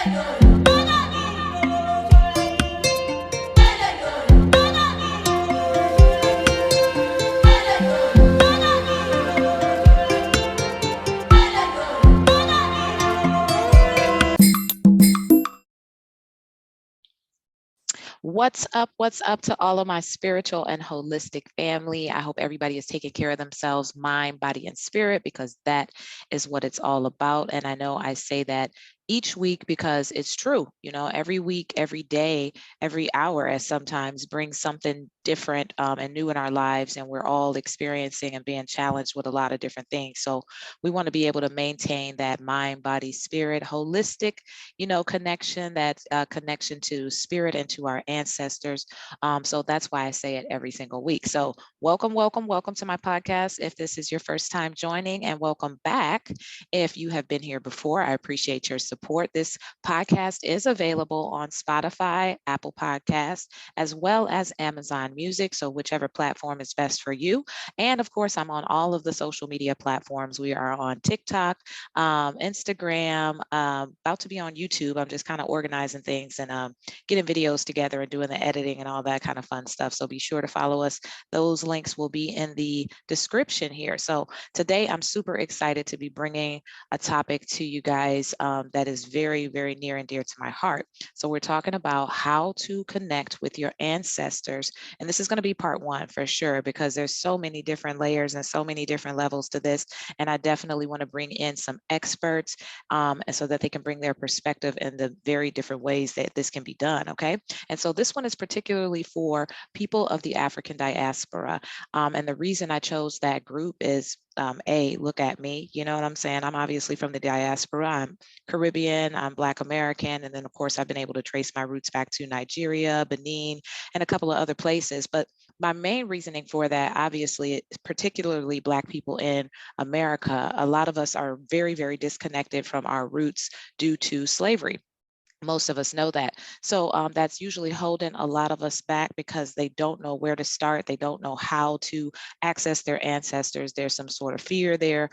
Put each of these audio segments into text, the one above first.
What's up? What's up to all of my spiritual and holistic family? I hope everybody is taking care of themselves, mind, body, and spirit, because that is what it's all about. And I know I say that each week because it's true. Every week, every day, every hour, as sometimes brings something different and new in our lives. And we're all experiencing and being challenged with a lot of different things. So we want to be able to maintain that mind, body, spirit, holistic, connection, that connection to spirit and to our ancestors. So that's why I say it every single week. So welcome, welcome, welcome to my podcast. If this is your first time joining, and welcome back if you have been here before. I appreciate your support. This podcast is available on Spotify, Apple Podcasts, as well as Amazon Music. So whichever platform is best for you. And of course, I'm on all of the social media platforms. We are on TikTok, Instagram, about to be on YouTube. I'm just kind of organizing things and getting videos together and doing the editing and all that kind of fun stuff. So be sure to follow us. Those links will be in the description here. So today I'm super excited to be bringing a topic to you guys that is very, very near and dear to my heart. So we're talking about how to connect with your ancestors. And this is going to be part one for sure, because there's so many different layers and so many different levels to this. And I definitely want to bring in some experts and so that they can bring their perspective in the very different ways that this can be done. Okay. And so this one is particularly for people of the African diaspora. And the reason I chose that group is look at me, you know what I'm saying? I'm obviously from the diaspora. I'm Caribbean, I'm Black American. And then of course, I've been able to trace my roots back to Nigeria, Benin, and a couple of other places. But my main reasoning for that, obviously, particularly Black people in America, a lot of us are very, very disconnected from our roots due to slavery. Most of us know that. So that's usually holding a lot of us back because they don't know where to start. They don't know how to access their ancestors. There's some sort of fear there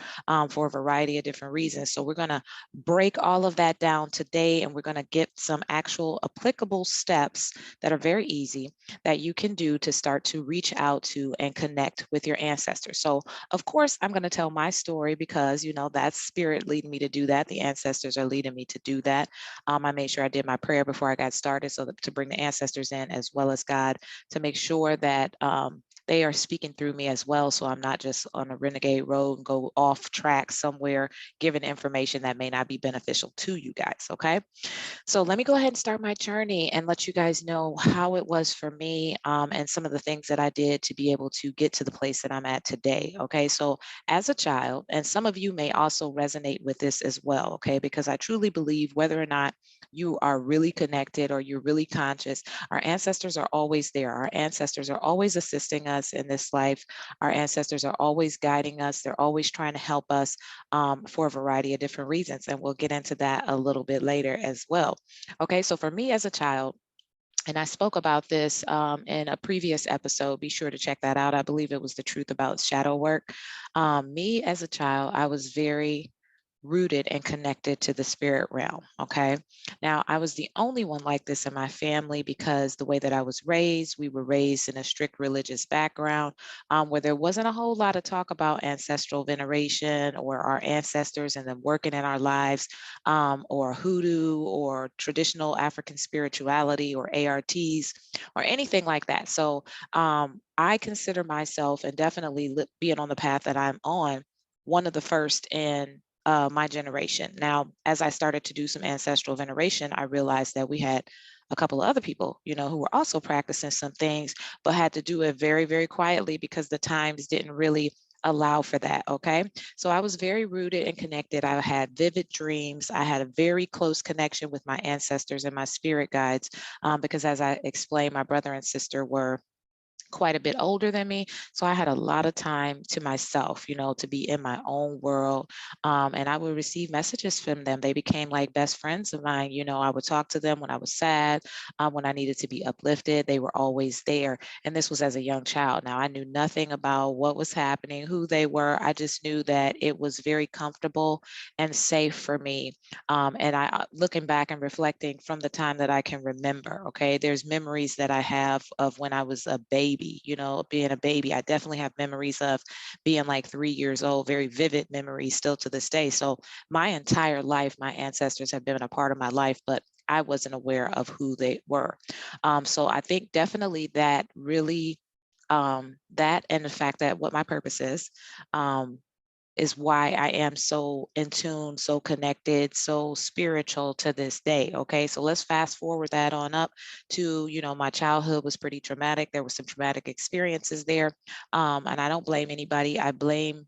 for a variety of different reasons. So we're going to break all of that down today, and we're going to get some actual applicable steps that are very easy that you can do to start to reach out to and connect with your ancestors. So of course, I'm going to tell my story because, that's spirit leading me to do that. The ancestors are leading me to do that. I made sure I did my prayer before I got started, so to bring the ancestors in as well as God, to make sure that they are speaking through me as well. So I'm not just on a renegade road and go off track somewhere, giving information that may not be beneficial to you guys. Okay. So let me go ahead and start my journey and let you guys know how it was for me and some of the things that I did to be able to get to the place that I'm at today. Okay. So as a child, and some of you may also resonate with this as well. Okay. Because I truly believe whether or not you are really connected or you're really conscious, our ancestors are always there. Our ancestors are always assisting us in this life. Our ancestors are always guiding us. They're always trying to help us for a variety of different reasons. And we'll get into that a little bit later as well. Okay, so for me as a child, and I spoke about this in a previous episode. Be sure to check that out. I believe it was the truth about shadow work. Me as a child, I was very rooted and connected to the spirit realm. Okay. Now, I was the only one like this in my family because the way that I was raised, we were raised in a strict religious background where there wasn't a whole lot of talk about ancestral veneration or our ancestors and them working in our lives, or hoodoo or traditional African spirituality or ARTs or anything like that. So I consider myself, and definitely being on the path that I'm on, one of the first in my generation. Now, as I started to do some ancestral veneration, I realized that we had a couple of other people, who were also practicing some things, but had to do it very, very quietly because the times didn't really allow for that. Okay. So I was very rooted and connected. I had vivid dreams. I had a very close connection with my ancestors and my spirit guides because, as I explained, my brother and sister were quite a bit older than me. So I had a lot of time to myself, you know, to be in my own world. And I would receive messages from them. They became like best friends of mine. You know, I would talk to them when I was sad, when I needed to be uplifted. They were always there. And this was as a young child. Now I knew nothing about what was happening, who they were. I just knew that it was very comfortable and safe for me. And looking back and reflecting from the time that I can remember, okay, there's memories that I have of when I was a baby, you know, being a baby. I definitely have memories of being like 3 years old, very vivid memories still to this day. So my entire life, my ancestors have been a part of my life, but I wasn't aware of who they were. So I think definitely that really, that and the fact that what my purpose is why I am so in tune, so connected, so spiritual to this day. Okay, so let's fast forward that on up to, you know, my childhood was pretty traumatic. There were some traumatic experiences there. And I don't blame anybody. I blame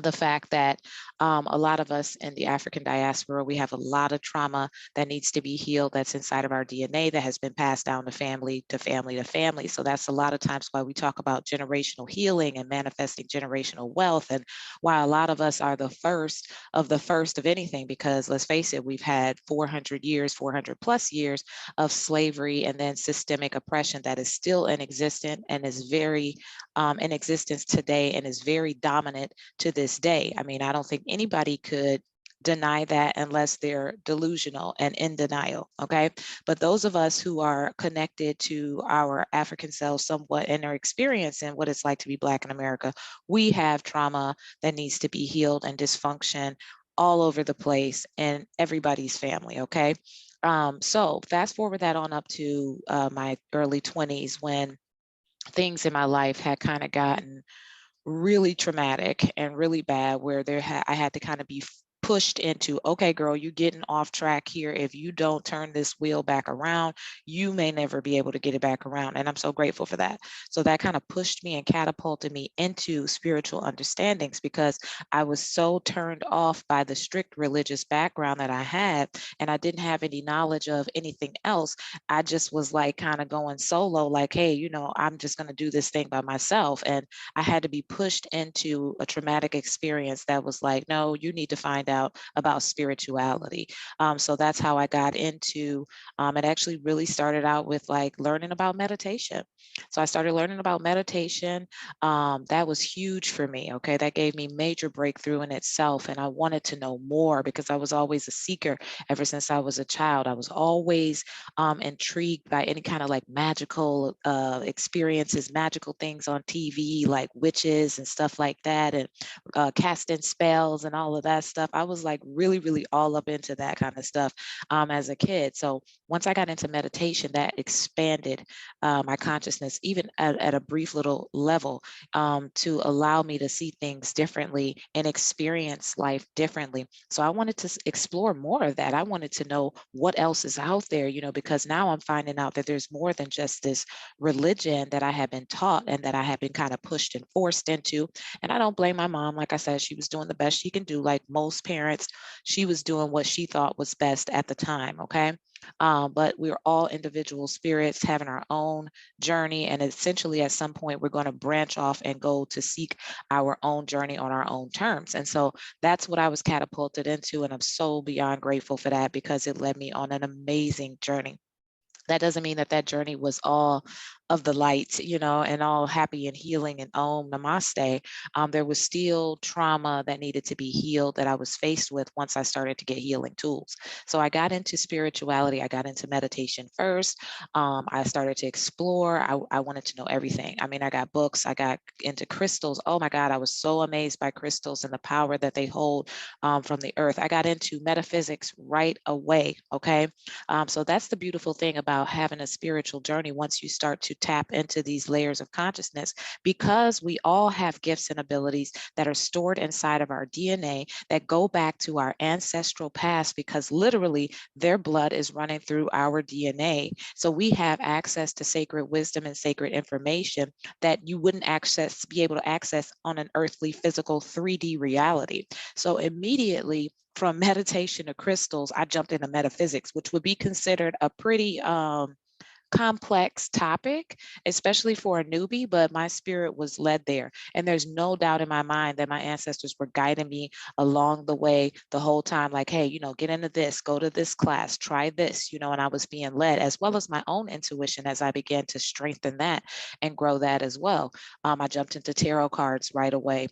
the fact that a lot of us in the African diaspora, we have a lot of trauma that needs to be healed that's inside of our DNA that has been passed down to family to family to family. So that's a lot of times why we talk about generational healing and manifesting generational wealth, and why a lot of us are the first of anything, because let's face it, we've had 400 years, 400 plus years of slavery and then systemic oppression that is still in existence and is very in existence today and is very dominant to this day. I mean, I don't think anybody could deny that unless they're delusional and in denial. Okay. But those of us who are connected to our African selves somewhat and are experiencing what it's like to be Black in America, we have trauma that needs to be healed and dysfunction all over the place in everybody's family. Okay. So fast forward that on up to my early 20s, when things in my life had kind of gotten really traumatic and really bad, where I had to kind of be pushed into, okay, girl, you're getting off track here. If you don't turn this wheel back around, you may never be able to get it back around. And I'm so grateful for that. So that kind of pushed me and catapulted me into spiritual understandings, because I was so turned off by the strict religious background that I had, and I didn't have any knowledge of anything else. I just was like kind of going solo, like, hey, you know, I'm just going to do this thing by myself. And I had to be pushed into a traumatic experience that was like, no, you need to find out about spirituality. So that's how I got into it. Actually really started out with like learning about meditation. So I started learning about meditation. That was huge for me. Okay. That gave me major breakthrough in itself. And I wanted to know more because I was always a seeker ever since I was a child. I was always intrigued by any kind of like magical experiences, magical things on TV, like witches and stuff like that, and casting spells and all of that stuff. I was like really, really all up into that kind of stuff as a kid. So once I got into meditation, that expanded my consciousness, even at a brief little level, to allow me to see things differently and experience life differently. So I wanted to explore more of that. I wanted to know what else is out there, you know, because now I'm finding out that there's more than just this religion that I have been taught and that I have been kind of pushed and forced into. And I don't blame my mom. Like I said, she was doing the best she can do. Like most parents, she was doing what she thought was best at the time. Okay. But we're all individual spirits having our own journey. And essentially, at some point, we're going to branch off and go to seek our own journey on our own terms. And so that's what I was catapulted into. And I'm so beyond grateful for that, because it led me on an amazing journey. That doesn't mean that that journey was all of the light, you know, and all happy and healing and om namaste. There was still trauma that needed to be healed that I was faced with once I started to get healing tools. So I got into spirituality. I got into meditation first. I started to explore. I wanted to know everything. I mean, I got books. I got into crystals. Oh my God, I was so amazed by crystals and the power that they hold from the earth. I got into metaphysics right away. Okay. So that's the beautiful thing about having a spiritual journey once you start to tap into these layers of consciousness, because we all have gifts and abilities that are stored inside of our DNA that go back to our ancestral past, because literally their blood is running through our DNA. So we have access to sacred wisdom and sacred information that you wouldn't be able to access on an earthly, physical 3D reality. So immediately, from meditation to crystals, I jumped into metaphysics, which would be considered a pretty complex topic, especially for a newbie, but my spirit was led there. And there's no doubt in my mind that my ancestors were guiding me along the way the whole time, like, hey, you know, get into this, go to this class, try this, you know, and I was being led, as well as my own intuition as I began to strengthen that and grow that as well. I jumped into tarot cards right away.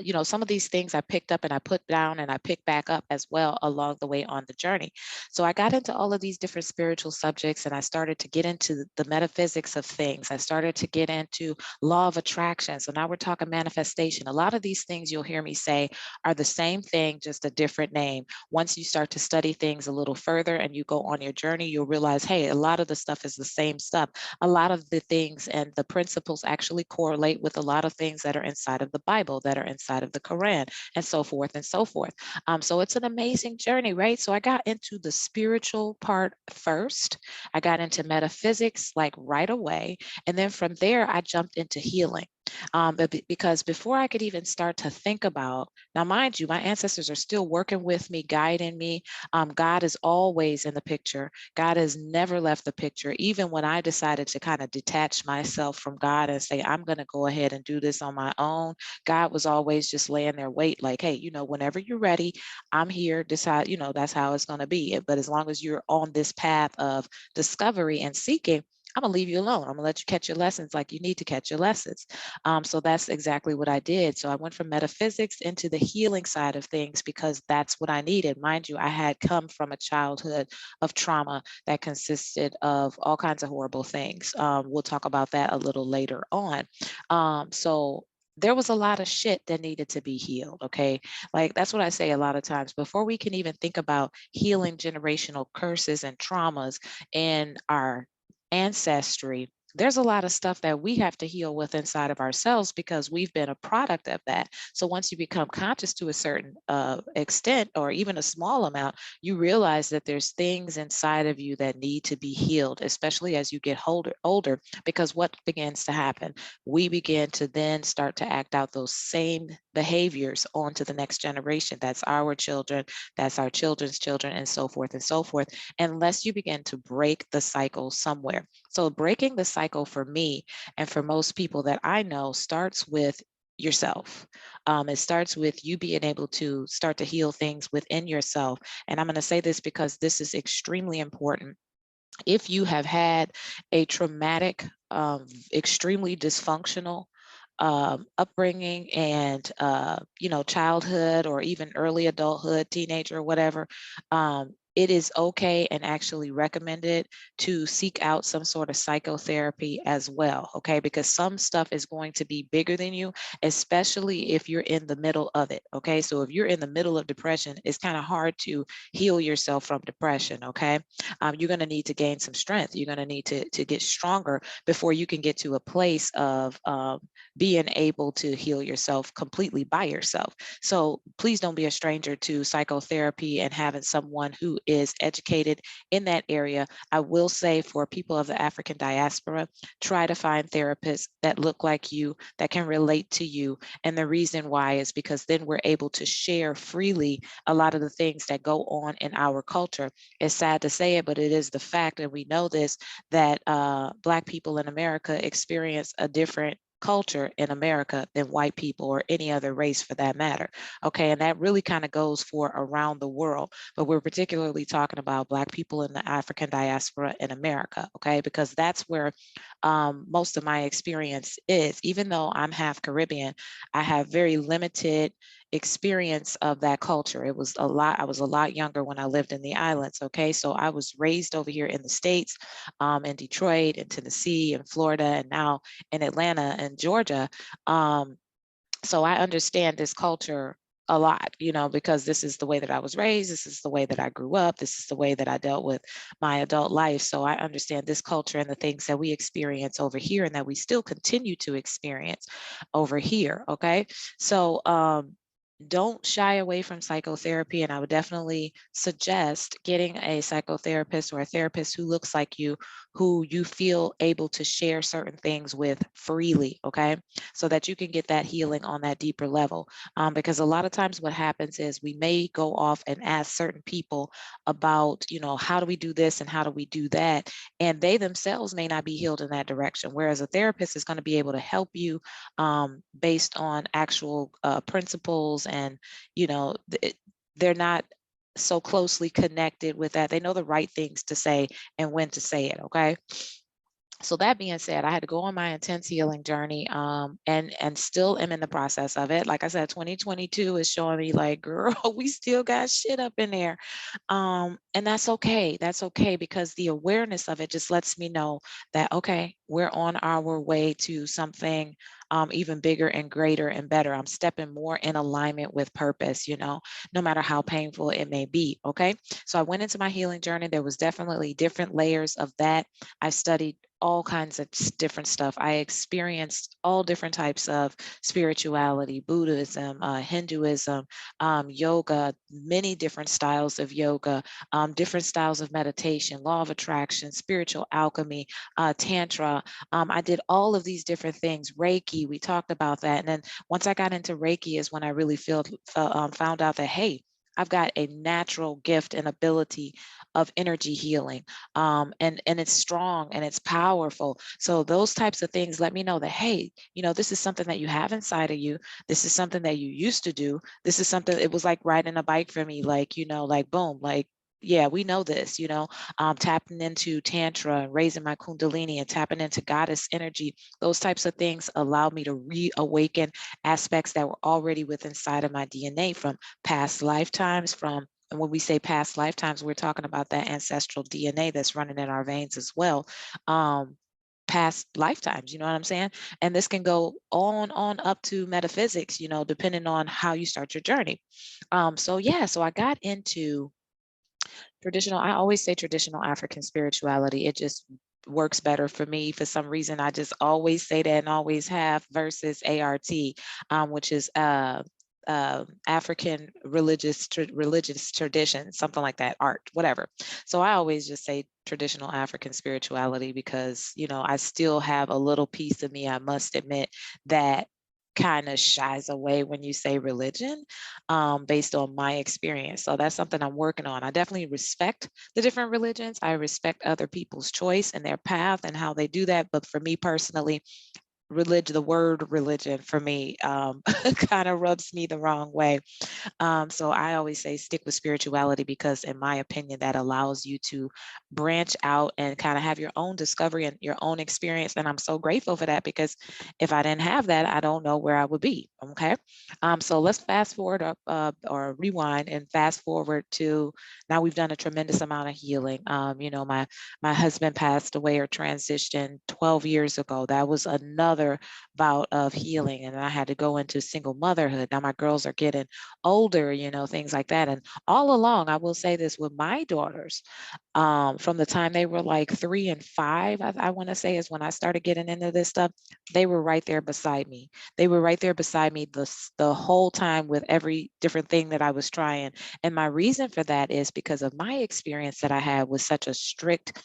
You know, some of these things I picked up and I put down and I picked back up as well along the way on the journey. So I got into all of these different spiritual subjects, and I started to get into the metaphysics of things. I started to get into law of attraction. So now we're talking manifestation. A lot of these things you'll hear me say are the same thing, just a different name. Once you start to study things a little further and you go on your journey, you'll realize, hey, a lot of the stuff is the same stuff. A lot of the things and the principles actually correlate with a lot of things that are inside of the Bible, that are inside of the Quran, and so forth and so forth. So it's an amazing journey, right? So I got into the spiritual part first. I got into metaphysics like right away. And then from there, I jumped into healing. Because before I could even start to think about, now mind you, my ancestors are still working with me, guiding me. God is always in the picture. God has never left the picture. Even when I decided to kind of detach myself from God and say, I'm going to go ahead and do this on my own, God was always just laying there wait, like, hey, you know, whenever you're ready, I'm here, decide, you know, that's how it's going to be. But as long as you're on this path of discovery and seeking, I'm gonna leave you alone. I'm gonna let you catch your lessons like you need to catch your lessons. So that's exactly what I did. So I went from metaphysics into the healing side of things because that's what I needed. Mind you, I had come from a childhood of trauma that consisted of all kinds of horrible things. We'll talk about that a little later on. So there was a lot of shit that needed to be healed. Okay. Like that's what I say a lot of times. Before we can even think about healing generational curses and traumas in our ancestry, there's a lot of stuff that we have to heal with inside of ourselves because we've been a product of that. So once you become conscious to a certain extent or even a small amount, you realize that there's things inside of you that need to be healed, especially as you get older, because what begins to happen? We begin to then start to act out those same behaviors onto the next generation. That's our children, that's our children's children, and so forth and so forth, unless you begin to break the cycle somewhere. So breaking the cycle for me and for most people that I know starts with yourself. It starts with you being able to start to heal things within yourself. And I'm going to say this because this is extremely important. If you have had a traumatic, extremely dysfunctional upbringing and you know, childhood or even early adulthood, teenager, whatever, it is okay and actually recommended to seek out some sort of psychotherapy as well, okay? Because some stuff is going to be bigger than you, especially if you're in the middle of it, okay? So if you're in the middle of depression, it's kind of hard to heal yourself from depression, okay? You're going to need to gain some strength. You're going to need to get stronger before you can get to a place of being able to heal yourself completely by yourself. So please don't be a stranger to psychotherapy and having someone who is educated in that area. I will say for people of the African diaspora, try to find therapists that look like you, that can relate to you. And the reason why is because then we're able to share freely a lot of the things that go on in our culture. It's sad to say it, but it is the fact, and we know this, that Black people in America experience a different culture in America than white people or any other race for that matter. Okay, and that really kind of goes for around the world, but we're particularly talking about Black people in the African diaspora in America, okay, because that's where most of my experience is. Even though I'm half Caribbean, I have very limited experience of that culture. It was a lot, I was a lot younger when I lived in the islands, okay? So I was raised over here in the States, in Detroit, in Tennessee, in Florida, and now in Atlanta and Georgia. So I understand this culture a lot, you know, because this is the way that I was raised. This is the way that I grew up. This is the way that I dealt with my adult life. So I understand this culture and the things that we experience over here and that we still continue to experience over here. Okay. So, don't shy away from psychotherapy. And I would definitely suggest getting a psychotherapist or a therapist who looks like you, who you feel able to share certain things with freely, okay? So that you can get that healing on that deeper level. Because a lot of times what happens is we may go off and ask certain people about, how do we do this and how do we do that? And they themselves may not be healed in that direction. Whereas a therapist is going to be able to help you based on actual principles, and they're not so closely connected with that. They know the right things to say and when to say it. Okay. So that being said, I had to go on my intense healing journey, and still am in the process of it. Like I said, 2022 is showing me like, girl, we still got shit up in there. And that's okay. That's okay, because the awareness of it just lets me know that, okay, we're on our way to something even bigger and greater and better. I'm stepping more in alignment with purpose, no matter how painful it may be. Okay. So I went into my healing journey. There was definitely different layers of that. I studied all kinds of different stuff. I experienced all different types of spirituality, Buddhism, Hinduism, yoga, many different styles of yoga, different styles of meditation, law of attraction, spiritual alchemy, tantra. I did all of these different things. Reiki, we talked about that. And then once I got into Reiki is when I really found out that, hey, I've got a natural gift and ability of energy healing, and it's strong and it's powerful. So those types of things let me know that, hey, this is something that you have inside of you. This is something that you used to do. This is something. It was like riding a bike for me, like like boom, like, yeah, we know this, tapping into tantra and raising my kundalini and tapping into goddess energy. Those types of things allowed me to reawaken aspects that were already within inside of my DNA from past lifetimes, and when we say past lifetimes, we're talking about that ancestral DNA that's running in our veins as well. Past lifetimes, you know what I'm saying? And this can go on up to metaphysics, depending on how you start your journey. So I got into traditional, I always say traditional African spirituality. It just works better for me for some reason. I just always say that and always have, versus ART, which is African religious tradition, something like that, art, whatever. So I always just say traditional African spirituality because, I still have a little piece of me, I must admit, that kind of shies away when you say religion, based on my experience. So that's something I'm working on. I definitely respect the different religions. I respect other people's choice and their path and how they do that. But for me personally, the word religion for me kind of rubs me the wrong way. So I always say stick with spirituality because, in my opinion, that allows you to branch out and kind of have your own discovery and your own experience. And I'm so grateful for that because if I didn't have that, I don't know where I would be. Okay. So let's fast forward up or rewind and fast forward to now. We've done a tremendous amount of healing. My husband passed away or transitioned 12 years ago. That was another bout of healing. And I had to go into single motherhood. Now my girls are getting older, things like that. And all along, I will say this with my daughters, from the time they were like 3 and 5, I want to say is when I started getting into this stuff. They were right there beside me. They were right there beside me the whole time with every different thing that I was trying. And my reason for that is because of my experience that I had with such a strict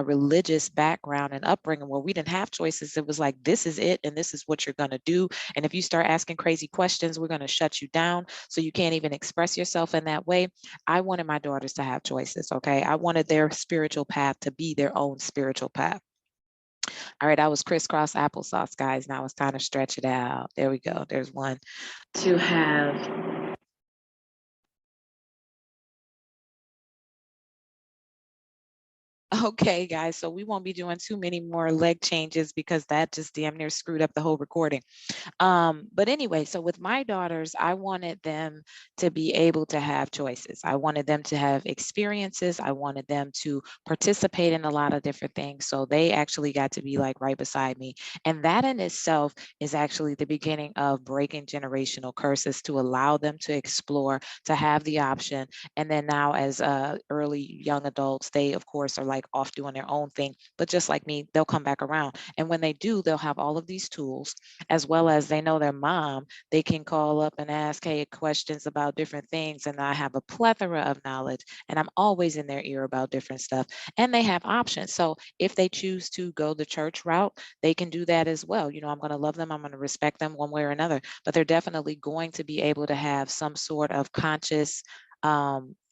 religious background and upbringing where we didn't have choices. It was like, this is it, and this is what you're going to do. And if you start asking crazy questions, we're going to shut you down. So you can't even express yourself in that way. I wanted my daughters to have choices. Okay. I wanted their spiritual path to be their own spiritual path. All right. I was crisscross applesauce, guys. Now it's time to stretch it out. There we go. There's one. To have Okay, guys, so we won't be doing too many more leg changes because that just damn near screwed up the whole recording. But anyway, so with my daughters, I wanted them to be able to have choices. I wanted them to have experiences. I wanted them to participate in a lot of different things. So they actually got to be like right beside me. And that in itself is actually the beginning of breaking generational curses to allow them to explore, to have the option. And then now as early young adults, they of course are like off doing their own thing. But just like me, they'll come back around. And when they do, they'll have all of these tools, as well as they know their mom. They can call up and ask, hey, questions about different things. And I have a plethora of knowledge, and I'm always in their ear about different stuff. And they have options. So if they choose to go the church route, they can do that as well. I'm going to love them. I'm going to respect them one way or another, but they're definitely going to be able to have some sort of conscious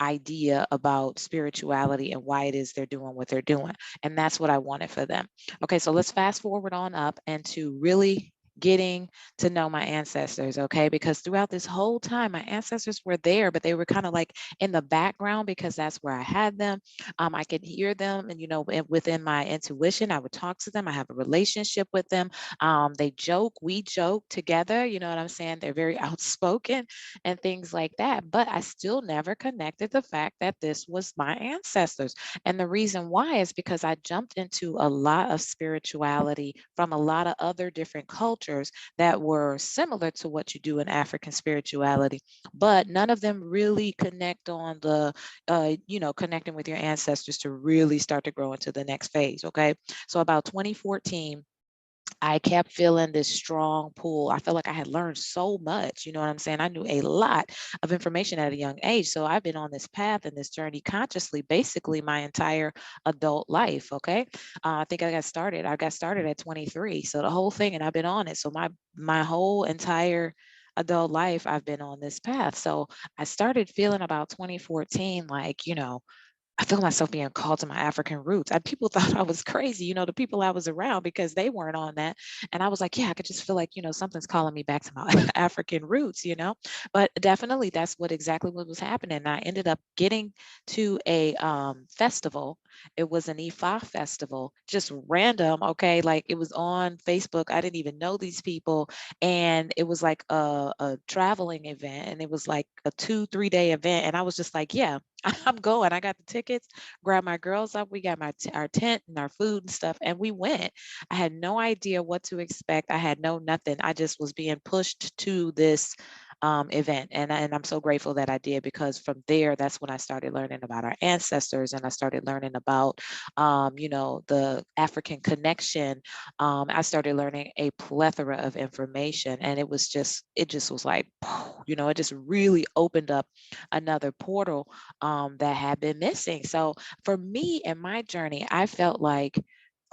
idea about spirituality and why it is they're doing what they're doing. And that's what I wanted for them. Okay, so let's fast forward on up and to really getting to know my ancestors, okay? Because throughout this whole time, my ancestors were there, but they were kind of like in the background because that's where I had them. I could hear them, and within my intuition, I would talk to them. I have a relationship with them. They joke, we joke together. You know what I'm saying? They're very outspoken and things like that. But I still never connected the fact that this was my ancestors. And the reason why is because I jumped into a lot of spirituality from a lot of other different cultures that were similar to what you do in African spirituality, but none of them really connect on the, connecting with your ancestors to really start to grow into the next phase. Okay. So about 2014, I kept feeling this strong pull. I felt like I had learned so much. You know what I'm saying? I knew a lot of information at a young age. So I've been on this path and this journey consciously, basically my entire adult life. Okay. I think I got started at 23. So the whole thing, and I've been on it. So my whole entire adult life, I've been on this path. So I started feeling about 2014, like, I feel myself being called to my African roots. And people thought I was crazy, the people I was around, because they weren't on that. And I was like, yeah, I could just feel like, something's calling me back to my African roots. But definitely that's exactly what was happening. And I ended up getting to a festival. It was an Ifa festival, just random. Okay. Like it was on Facebook. I didn't even know these people. And it was like a traveling event. And it was like a 2-3 day event. And I was just like, yeah, I'm going. I got the tickets, grabbed my girls up. We got our tent and our food and stuff, and we went. I had no idea what to expect. I had nothing. I just was being pushed to this event, and I'm so grateful that I did, because from there, that's when I started learning about our ancestors, and I started learning about, the African connection. I started learning a plethora of information, and it just was like, it just really opened up another portal that had been missing. So for me and my journey, I felt like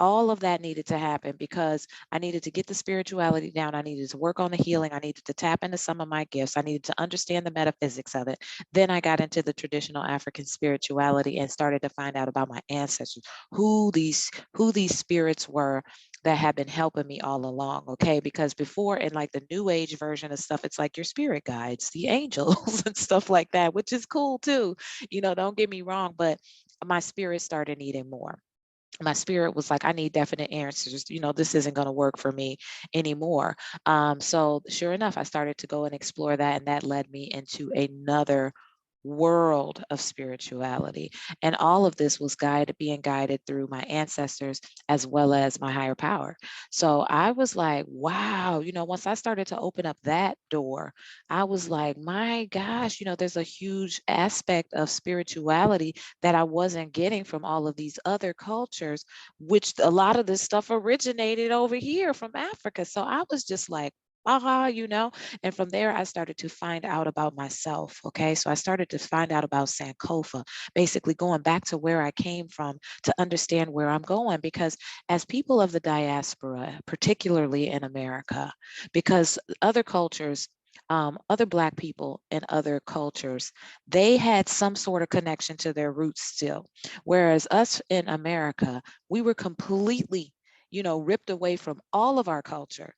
all of that needed to happen because I needed to get the spirituality down. I needed to work on the healing. I needed to tap into some of my gifts. I needed to understand the metaphysics of it. Then I got into the traditional African spirituality and started to find out about my ancestors, who these spirits were that have been helping me all along. Okay. Because before, in like the new age version of stuff, it's like your spirit guides, the angels and stuff like that, which is cool too. Don't get me wrong, but my spirit started needing more. My spirit was like, I need definite answers. This isn't going to work for me anymore. So sure enough, I started to go and explore that, and that led me into another world of spirituality. And all of this was being guided through my ancestors as well as my higher power. So I was like, wow, once I started to open up that door, I was like, my gosh, there's a huge aspect of spirituality that I wasn't getting from all of these other cultures, which a lot of this stuff originated over here from Africa. So I was just like, and from there, I started to find out about myself. Okay. So I started to find out about Sankofa, basically going back to where I came from to understand where I'm going. Because as people of the diaspora, particularly in America, because other cultures, other Black people in other cultures, they had some sort of connection to their roots still. Whereas us in America, we were completely ripped away from all of our culture,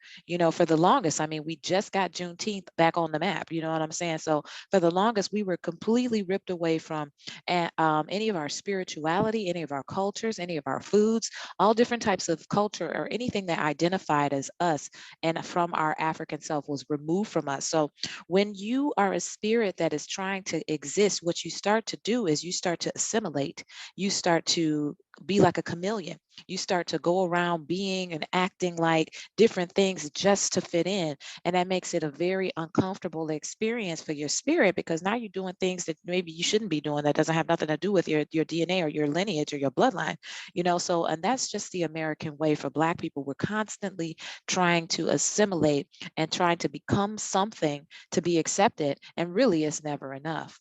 for the longest. I mean, we just got Juneteenth back on the map, you know what I'm saying? So for the longest, we were completely ripped away from any of our spirituality, any of our cultures, any of our foods, all different types of culture or anything that identified as us and from our African self was removed from us. So when you are a spirit that is trying to exist, what you start to do is you start to assimilate. You start to be like a chameleon. You start to go around being and acting like different things just to fit in. And that makes it a very uncomfortable experience for your spirit, because now you're doing things that maybe you shouldn't be doing, that doesn't have nothing to do with your DNA or your lineage or your bloodline, you know. So, and that's just the American way for Black people. We're constantly trying to assimilate and trying to become something to be accepted, and really it's never enough.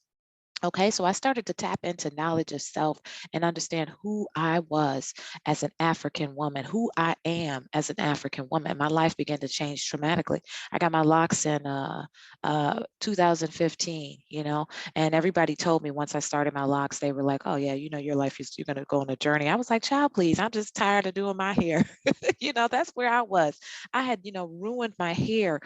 Okay, so I started to tap into knowledge of self and understand who I was as an African woman, who I am as an African woman. My life began to change dramatically. I got my locks in 2015, you know, and everybody told me once I started my locks, they were like, "Oh yeah, you know, your life is, you're gonna go on a journey." I was like, "Child, please, I'm just tired of doing my hair." You know, that's where I was. I had, you know, ruined my hair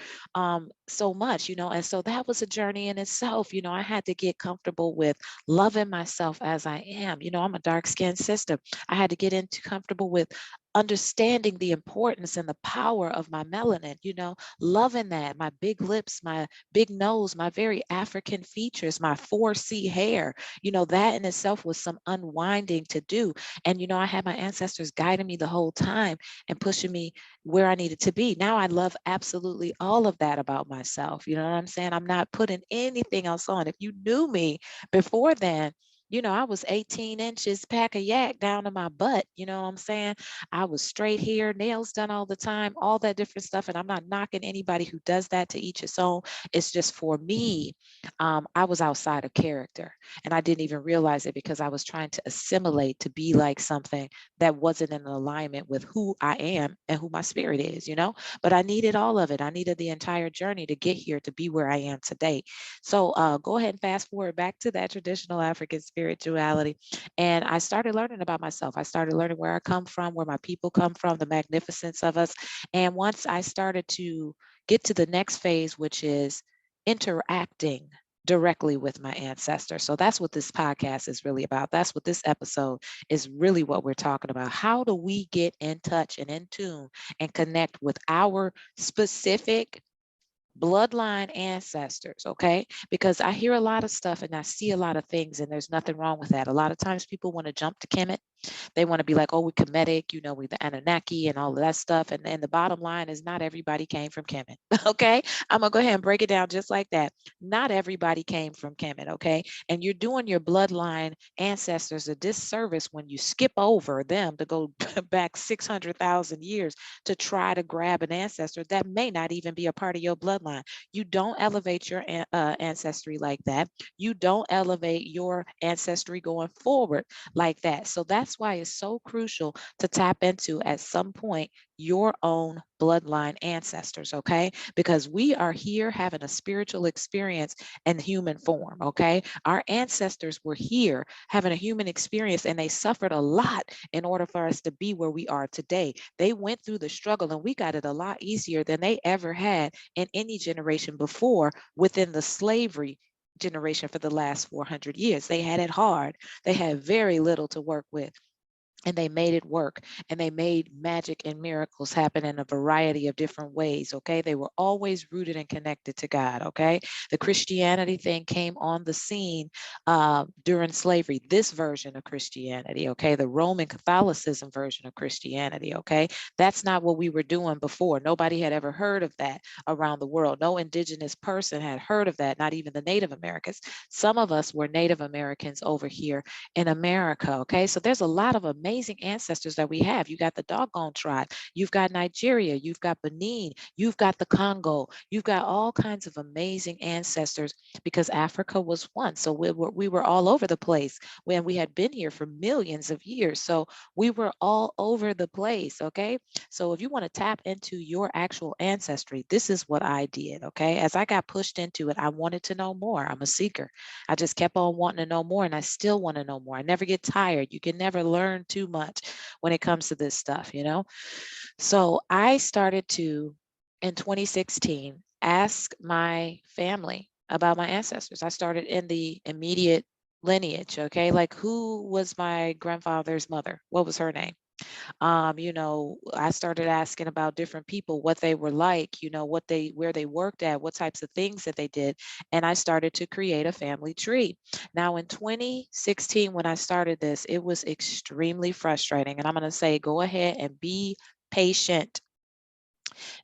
so much, you know, and so that was a journey in itself. You know, I had to get comfortable with loving myself as I am. You know, I'm a dark-skinned sister. I had to get into comfortable with understanding the importance and the power of my melanin, you know, loving that, my big lips, my big nose, my very African features, my 4C hair, you know, that in itself was some unwinding to do. And, you know, I had my ancestors guiding me the whole time and pushing me where I needed to be. Now I love absolutely all of that about myself. You know what I'm saying? I'm not putting anything else on. If you knew me before then, you know, I was 18 inches pack of yak down to my butt. You know what I'm saying? I was straight hair, nails done all the time, all that different stuff. And I'm not knocking anybody who does that, to each his own. It's just for me, I was outside of character, and I didn't even realize it because I was trying to assimilate to be like something that wasn't in alignment with who I am and who my spirit is, you know. But I needed all of it. I needed the entire journey to get here, to be where I am today. So go ahead and fast forward back to that traditional African spirituality. And I started learning about myself. I started learning where I come from, where my people come from, the magnificence of us. And once I started to get to the next phase, which is interacting directly with my ancestors. So that's what this podcast is really about. That's what this episode is really what we're talking about. How do we get in touch and in tune and connect with our specific bloodline ancestors? Okay, because I hear a lot of stuff and I see a lot of things, and there's nothing wrong with that. A lot of times people want to jump to Kemet. They want to be like, oh, we're Kemetic, you know, we're the Anunnaki and all of that stuff. And the bottom line is, not everybody came from Kemet. Okay, I'm gonna go ahead and break it down just like that. Not everybody came from Kemet. Okay, and you're doing your bloodline ancestors a disservice when you skip over them to go back 600,000 years to try to grab an ancestor that may not even be a part of your bloodline. You don't elevate your ancestry like that. You don't elevate your ancestry going forward like that. So that's why it's so crucial to tap into at some point your own bloodline ancestors, okay? Because we are here having a spiritual experience in human form, okay? Our ancestors were here having a human experience, and they suffered a lot in order for us to be where we are today. They went through the struggle, and we got it a lot easier than they ever had in any generation before within the slavery generation for the last 400 years. They had it hard. They had very little to work with, and they made it work, and they made magic and miracles happen in a variety of different ways. Okay, they were always rooted and connected to God. Okay, the Christianity thing came on the scene during slavery, this version of Christianity. Okay, the Roman Catholicism version of Christianity. Okay, that's not what we were doing before. Nobody had ever heard of that around the world. No indigenous person had heard of that, not even the Native Americans. Some of us were Native Americans over here in America. Okay, so there's a lot of amazing ancestors that we have. You got the Doggone tribe, you've got Nigeria, you've got Benin, you've got the Congo, you've got all kinds of amazing ancestors, because Africa was one. So we were all over the place when we had been here for millions of years. So we were all over the place. Okay, so if you want to tap into your actual ancestry, this is what I did. Okay, as I got pushed into it, I wanted to know more. I'm a seeker. I just kept on wanting to know more, and I still want to know more. I never get tired. You can never learn too much when it comes to this stuff, you know? So I started to, in 2016, ask my family about my ancestors. I started in the immediate lineage, okay? Like, who was my grandfather's mother? What was her name? You know, I started asking about different people, what they were like, you know, where they worked at, what types of things that they did. And I started to create a family tree. Now in 2016, when I started this, it was extremely frustrating. And I'm going to say, go ahead and be patient.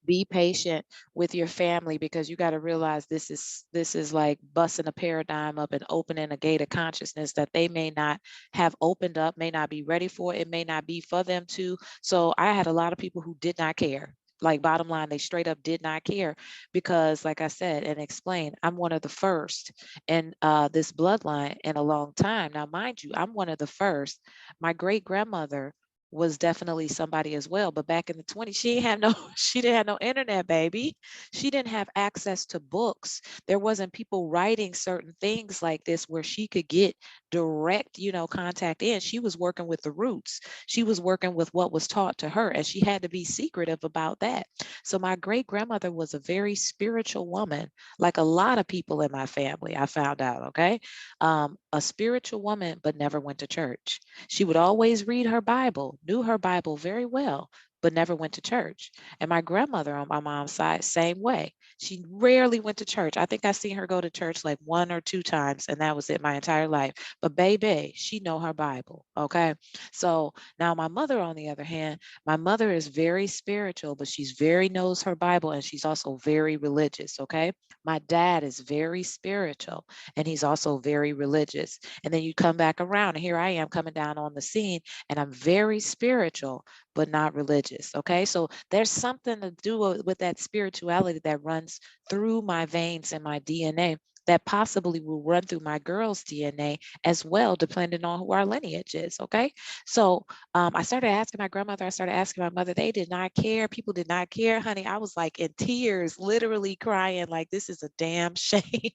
Be patient with your family, because you got to realize this is like busting a paradigm up and opening a gate of consciousness that they may not have opened up, may not be ready for. It may not be for them to. So I had a lot of people who did not care. Like, bottom line, they straight up did not care, because like I said and explained, I'm one of the first in this bloodline in a long time. Now mind you, I'm one of the first. My great grandmother was definitely somebody as well. But back in the 20s, she didn't have no, she didn't have no internet, baby. She didn't have access to books. There wasn't people writing certain things like this where she could get direct, you know, contact in. She was working with the roots. She was working with what was taught to her, and she had to be secretive about that. So my great grandmother was a very spiritual woman, like a lot of people in my family, I found out, okay? A spiritual woman, but never went to church. She would always read her Bible, knew her Bible very well, but never went to church. And my grandmother on my mom's side, same way. She rarely went to church. I think I seen her go to church like 1 or 2 times, and that was it my entire life. But baby, she know her Bible, okay? So now my mother, on the other hand, my mother is very spiritual, but she's very knows her Bible, and she's also very religious, okay? My dad is very spiritual, and he's also very religious. And then you come back around, and here I am coming down on the scene, and I'm very spiritual, but not religious. Okay. So there's something to do with that spirituality that runs through my veins and my DNA, that possibly will run through my girl's DNA as well, depending on who our lineage is. Okay. So I started asking my grandmother, I started asking my mother, they did not care. People did not care, honey. I was like in tears, literally crying, like, this is a damn shame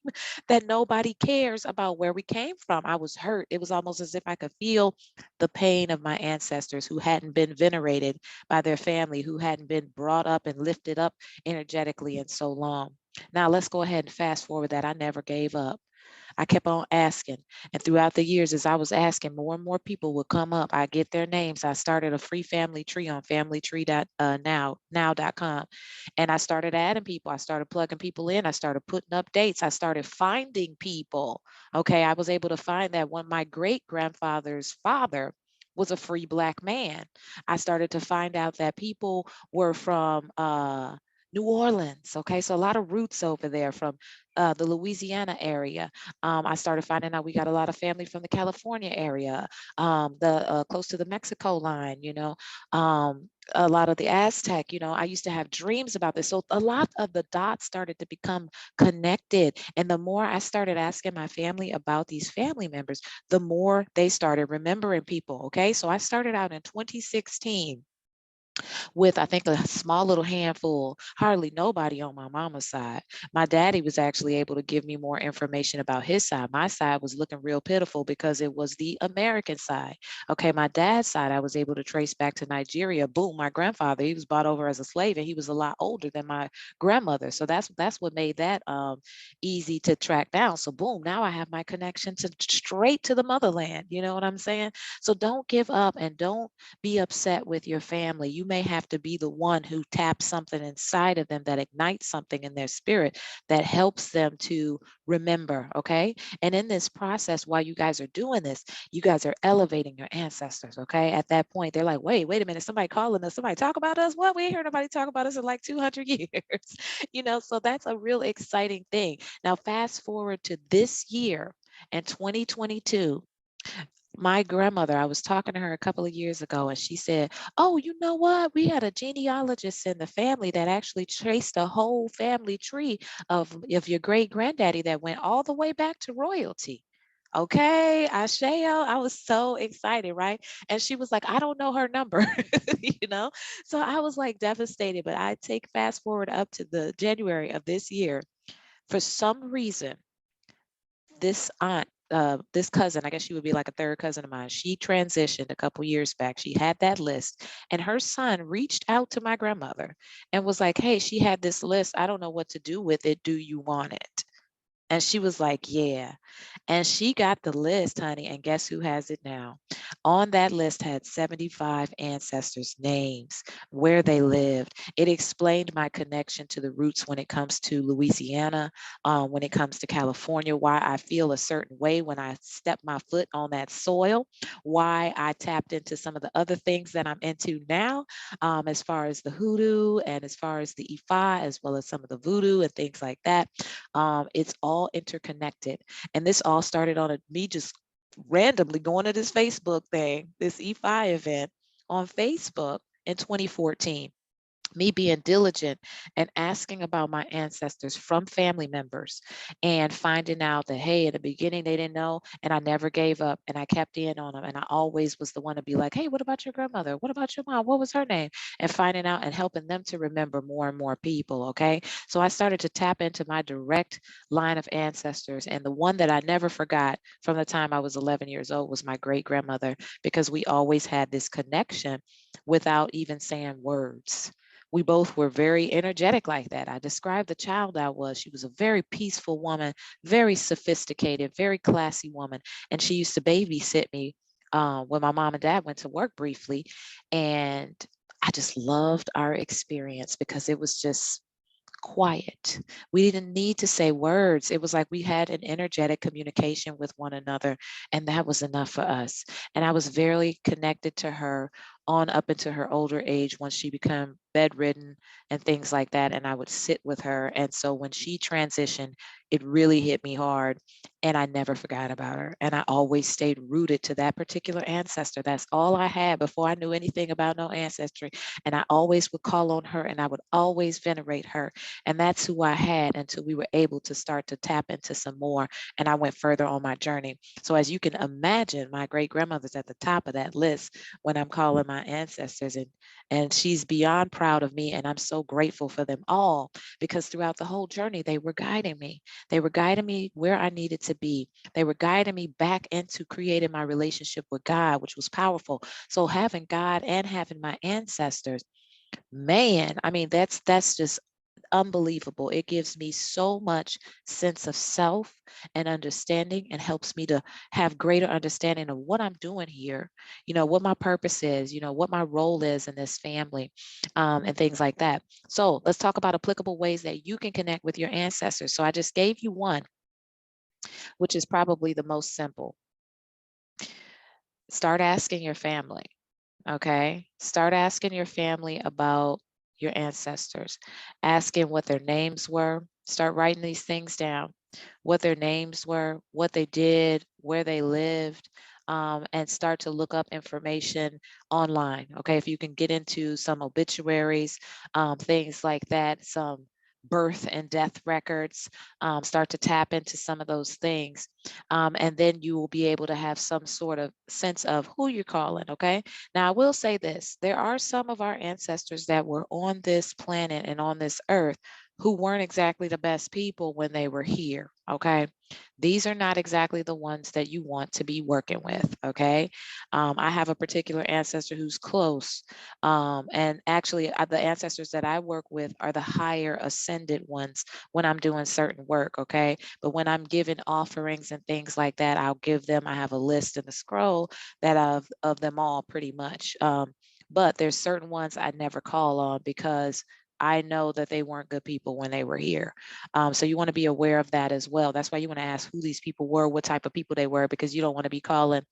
that nobody cares about where we came from. I was hurt. It was almost as if I could feel the pain of my ancestors who hadn't been venerated by their family, who hadn't been brought up and lifted up energetically in so long. Now let's go ahead and fast forward that. I never gave up. I kept on asking. And throughout the years, as I was asking, more and more people would come up. I get their names. I started a free family tree on familytree.now.com. And I started adding people. I started plugging people in. I started putting up dates. I started finding people. Okay. I was able to find that one, my great grandfather's father was a free Black man. I started to find out that people were from New Orleans. Okay. So a lot of roots over there from the Louisiana area. I started finding out we got a lot of family from the California area, the close to the Mexico line, you know, a lot of the Aztec, you know, I used to have dreams about this. So a lot of the dots started to become connected. And the more I started asking my family about these family members, the more they started remembering people. Okay. So I started out in 2016 with, I think, a small little handful, hardly nobody on my mama's side. My daddy was actually able to give me more information about his side. My side was looking real pitiful because it was the American side. Okay, my dad's side, I was able to trace back to Nigeria. Boom, my grandfather, he was bought over as a slave, and he was a lot older than my grandmother. So that's what made that easy to track down. So boom, now I have my connection to straight to the motherland. You know what I'm saying? So don't give up, and don't be upset with your family. You may have to be the one who taps something inside of them that ignites something in their spirit that helps them to remember. Okay. And in this process, while you guys are doing this, you guys are elevating your ancestors. Okay. At that point, they're like, wait a minute, somebody calling us, somebody talk about us. What? We ain't heard nobody talk about us in like 200 years. You know, so that's a real exciting thing. Now, fast forward to this year and 2022. My grandmother, I was talking to her a couple of years ago, and she said, oh, you know what? We had a genealogist in the family that actually traced a whole family tree of your great granddaddy that went all the way back to royalty. Okay, Asheo, I was so excited, right? And she was like, I don't know her number, you know? So I was like devastated, but I take fast forward up to the January of this year. For some reason, this aunt, this cousin, I guess she would be like a third cousin of mine. She transitioned a couple years back. She had that list, and her son reached out to my grandmother and was like, hey, she had this list. I don't know what to do with it. Do you want it? And she was like, yeah. And she got the list, honey. And guess who has it now? On that list had 75 ancestors' names, where they lived. It explained my connection to the roots when it comes to Louisiana, when it comes to California, why I feel a certain way when I step my foot on that soil, why I tapped into some of the other things that I'm into now, as far as the hoodoo and as far as the Ifa, as well as some of the voodoo and things like that. It's all interconnected. And this all started on me just randomly going to this Facebook thing, this EFI event on Facebook in 2014. Me being diligent and asking about my ancestors from family members and finding out that, hey, in the beginning they didn't know, and I never gave up and I kept in on them. And I always was the one to be like, hey, what about your grandmother? What about your mom? What was her name? And finding out and helping them to remember more and more people. Okay. So I started to tap into my direct line of ancestors. And the one that I never forgot from the time I was 11 years old was my great grandmother, because we always had this connection without even saying words. We both were very energetic like that. I described the child I was. She was a very peaceful woman, very sophisticated, very classy woman. And she used to babysit me when my mom and dad went to work briefly. And I just loved our experience because it was just quiet. We didn't need to say words. It was like we had an energetic communication with one another, and that was enough for us. And I was very connected to her on up into her older age once she became bedridden and things like that. And I would sit with her. And so when she transitioned, it really hit me hard. And I never forgot about her. And I always stayed rooted to that particular ancestor. That's all I had before I knew anything about no ancestry. And I always would call on her, and I would always venerate her. And that's who I had until we were able to start to tap into some more. And I went further on my journey. So as you can imagine, my great grandmother's at the top of that list when I'm calling my ancestors. And she's beyond proud of me. And I'm so grateful for them all, because throughout the whole journey, they were guiding me. They were guiding me where I needed to be. They were guiding me back into creating my relationship with God, which was powerful. So having God and having my ancestors, man, I mean, that's just unbelievable. It gives me so much sense of self and understanding, and helps me to have greater understanding of what I'm doing here, what my purpose is, what my role is in this family, and things like that. So let's talk about applicable ways that you can connect with your ancestors. So I just gave you one, which is probably the most simple. Start asking your family. Okay. Start asking your family about your ancestors, asking what their names were. Start writing these things down, what their names were, what they did, where they lived, and start to look up information online. Okay. If you can get into some obituaries, things like that, some birth and death records, start to tap into some of those things. And then you will be able to have some sort of sense of who you're calling. Okay. Now, I will say this, there are some of our ancestors that were on this planet and on this earth who weren't exactly the best people when they were here. Okay. These are not exactly the ones that you want to be working with. Okay. I have a particular ancestor who's close. And actually, the ancestors that I work with are the higher ascended ones when I'm doing certain work. Okay. But when I'm giving offerings and things like that, I'll give them, I have a list in the scroll that of them all pretty much. But there's certain ones I never call on because I know that they weren't good people when they were here. So you want to be aware of that as well. That's why you want to ask who these people were, what type of people they were, because you don't want to be calling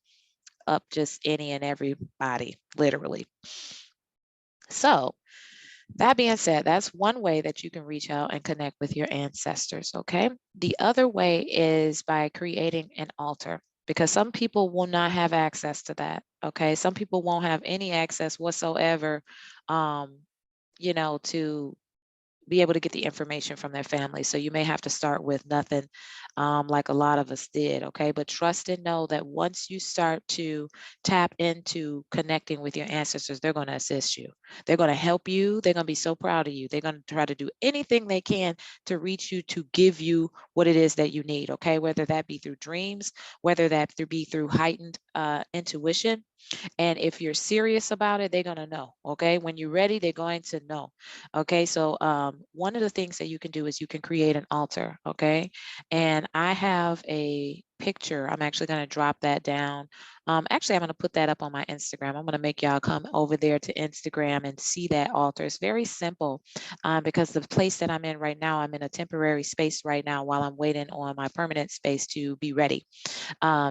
up just any and everybody, literally. So that being said, that's one way that you can reach out and connect with your ancestors, okay? The other way is by creating an altar, because some people will not have access to that, okay? Some people won't have any access whatsoever, um, to be able to get the information from their family. So you may have to start with nothing, like a lot of us did, okay? But trust and know that once you start to tap into connecting with your ancestors, they're going to assist you. They're going to help you. They're going to be so proud of you. They're going to try to do anything they can to reach you, to give you what it is that you need, okay? Whether that be through dreams, whether that be through heightened intuition, And if you're serious about it, they're going to know. Okay. When you're ready, they're going to know. Okay. So one of the things that you can do is you can create an altar. Okay. And I have a picture. I'm actually going to drop that down. Actually, I'm going to put that up on my Instagram. I'm going to make y'all come over there to Instagram and see that altar. It's very simple because the place that I'm in right now, I'm in a temporary space right now while I'm waiting on my permanent space to be ready.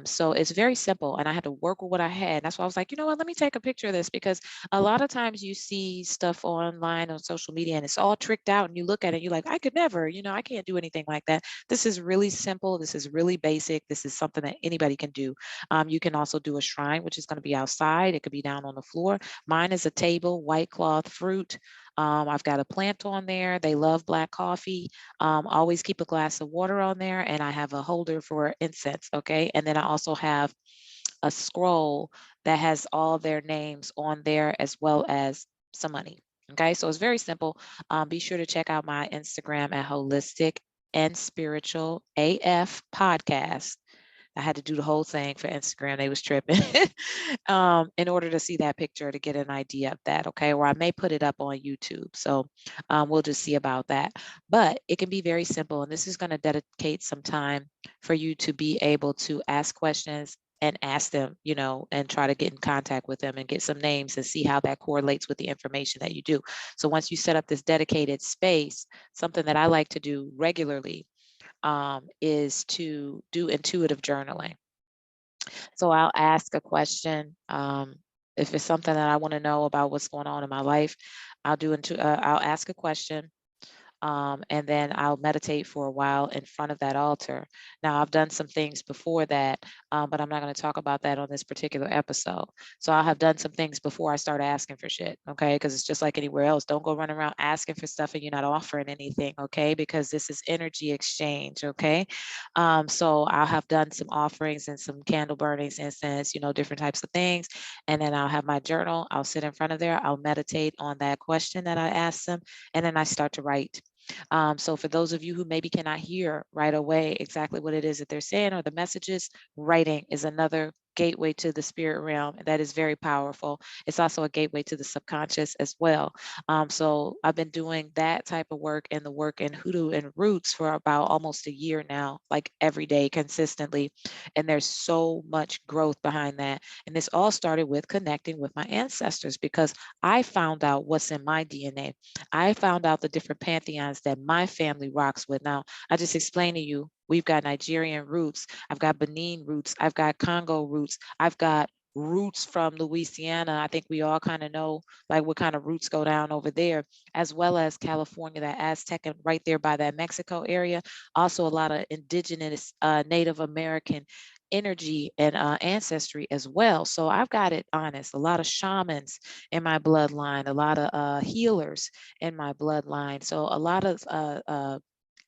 So it's very simple, and I had to work with what I had. That's why I was like, you know what, let me take a picture of this, because a lot of times you see stuff online on social media and it's all tricked out, and you look at it, you're like, I could never, I can't do anything like that. This is really simple. This is really basic. This is something that anybody can do. You can also do a shrine, which is going to be outside. It could be down on the floor. Mine is a table, white cloth, fruit. I've got a plant on there. They love black coffee. Always keep a glass of water on there, and I have a holder for incense. Okay. And then I also have a scroll that has all their names on there, as well as some money. Okay. So it's very simple. Be sure to check out my Instagram at Holistic and Spiritual AF Podcast. I had to do the whole thing for Instagram. They was tripping in order to see that picture, to get an idea of that. Okay. Or I may put it up on YouTube. So we'll just see about that. But it can be very simple. And this is going to dedicate some time for you to be able to ask questions and ask them, and try to get in contact with them and get some names and see how that correlates with the information that you do. So once you set up this dedicated space, something that I like to do regularly is to do intuitive journaling. So I'll ask a question. If it's something that I want to know about what's going on in my life, I'll ask a question. And then I'll meditate for a while in front of that altar. Now, I've done some things before that, but I'm not going to talk about that on this particular episode. So I'll have done some things before I start asking for shit, okay? Because it's just like anywhere else. Don't go running around asking for stuff and you're not offering anything, okay? Because this is energy exchange, okay? So I'll have done some offerings and some candle burnings, incense, different types of things. And then I'll have my journal. I'll sit in front of there. I'll meditate on that question that I asked them. And then I start to write. So for those of you who maybe cannot hear right away exactly what it is that they're saying or the messages, writing is another gateway to the spirit realm that is very powerful. It's also a gateway to the subconscious as well. So I've been doing that type of work and the work in Hoodoo and Roots for about almost a year now, like every day consistently. And there's so much growth behind that. And this all started with connecting with my ancestors, because I found out what's in my DNA. I found out the different pantheons that my family rocks with. Now, I just explained to you, we've got Nigerian roots, I've got Benin roots, I've got Congo roots, I've got roots from Louisiana. I think we all kind of know like what kind of roots go down over there, as well as California, that Aztec, and right there by that Mexico area. Also a lot of indigenous Native American energy and ancestry as well. So I've got it honest. A lot of shamans in my bloodline, a lot of healers in my bloodline. So a lot of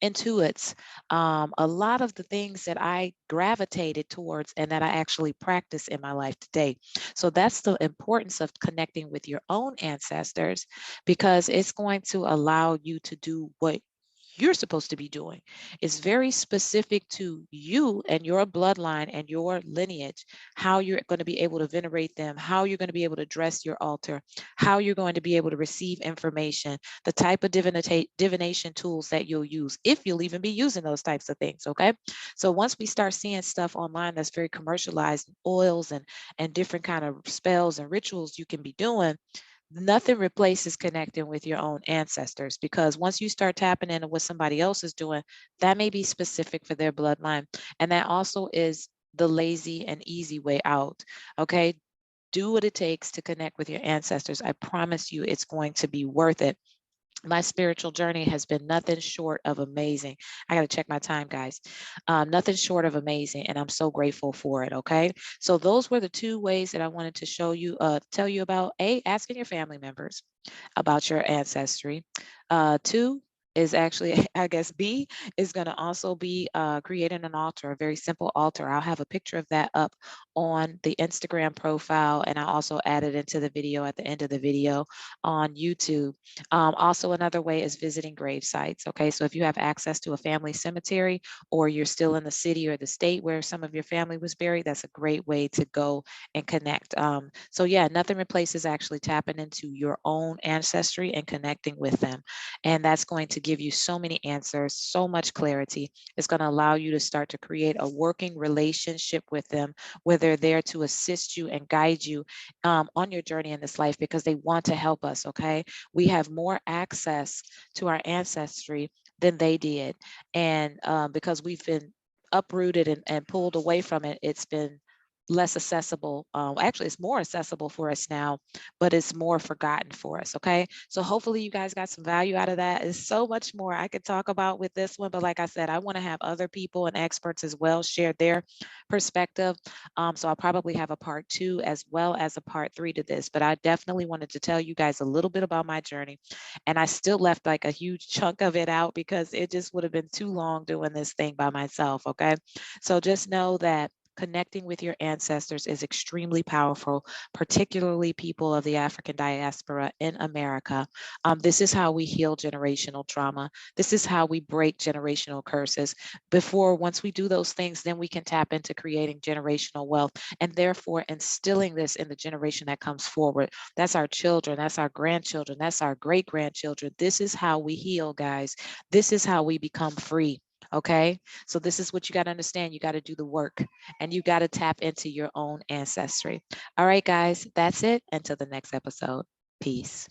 intuits, a lot of the things that I gravitated towards and that I actually practice in my life today. So that's the importance of connecting with your own ancestors, because it's going to allow you to do what you're supposed to be doing. It's very specific to you and your bloodline and your lineage, how you're going to be able to venerate them, how you're going to be able to dress your altar, how you're going to be able to receive information, the type of divination tools that you'll use, if you'll even be using those types of things. Okay. So once we start seeing stuff online that's very commercialized, oils and different kind of spells and rituals you can be doing, nothing replaces connecting with your own ancestors, because once you start tapping into what somebody else is doing, that may be specific for their bloodline. And that also is the lazy and easy way out. Okay. Do what it takes to connect with your ancestors. I promise you it's going to be worth it. My spiritual journey has been nothing short of amazing. I got to check my time, guys. Nothing short of amazing. And I'm so grateful for it. Okay. So those were the two ways that I wanted to show you, tell you about. A, asking your family members about your ancestry. Two, is actually, I guess B is going to also be creating an altar, a very simple altar. I'll have a picture of that up on the Instagram profile, and I'll also add it into the video at the end of the video on YouTube. Also, another way is visiting grave sites. Okay, so if you have access to a family cemetery, or you're still in the city or the state where some of your family was buried, that's a great way to go and connect. So yeah, nothing replaces actually tapping into your own ancestry and connecting with them. And that's going to give you so many answers, so much clarity. It's going to allow you to start to create a working relationship with them, where they're there to assist you and guide you on your journey in this life, because they want to help us. Okay, we have more access to our ancestry than they did, and because we've been uprooted and pulled away from it, it's been less accessible. Actually, it's more accessible for us now, but it's more forgotten for us. Okay, so hopefully you guys got some value out of that. There's so much more I could talk about with this one, but like I said, I want to have other people and experts as well share their perspective. So I'll probably have a part 2 as well as a part 3 to this, but I definitely wanted to tell you guys a little bit about my journey, and I still left like a huge chunk of it out because it just would have been too long doing this thing by myself. Okay, so just know that connecting with your ancestors is extremely powerful, particularly people of the African diaspora in America. This is how we heal generational trauma. This is how we break generational curses. Once we do those things, then we can tap into creating generational wealth, and therefore instilling this in the generation that comes forward. That's our children, that's our grandchildren, that's our great grandchildren. This is how we heal, guys. This is how we become free. Okay, so this is what you got to understand. You got to do the work, and you got to tap into your own ancestry. All right, guys, that's it. Until the next episode. Peace.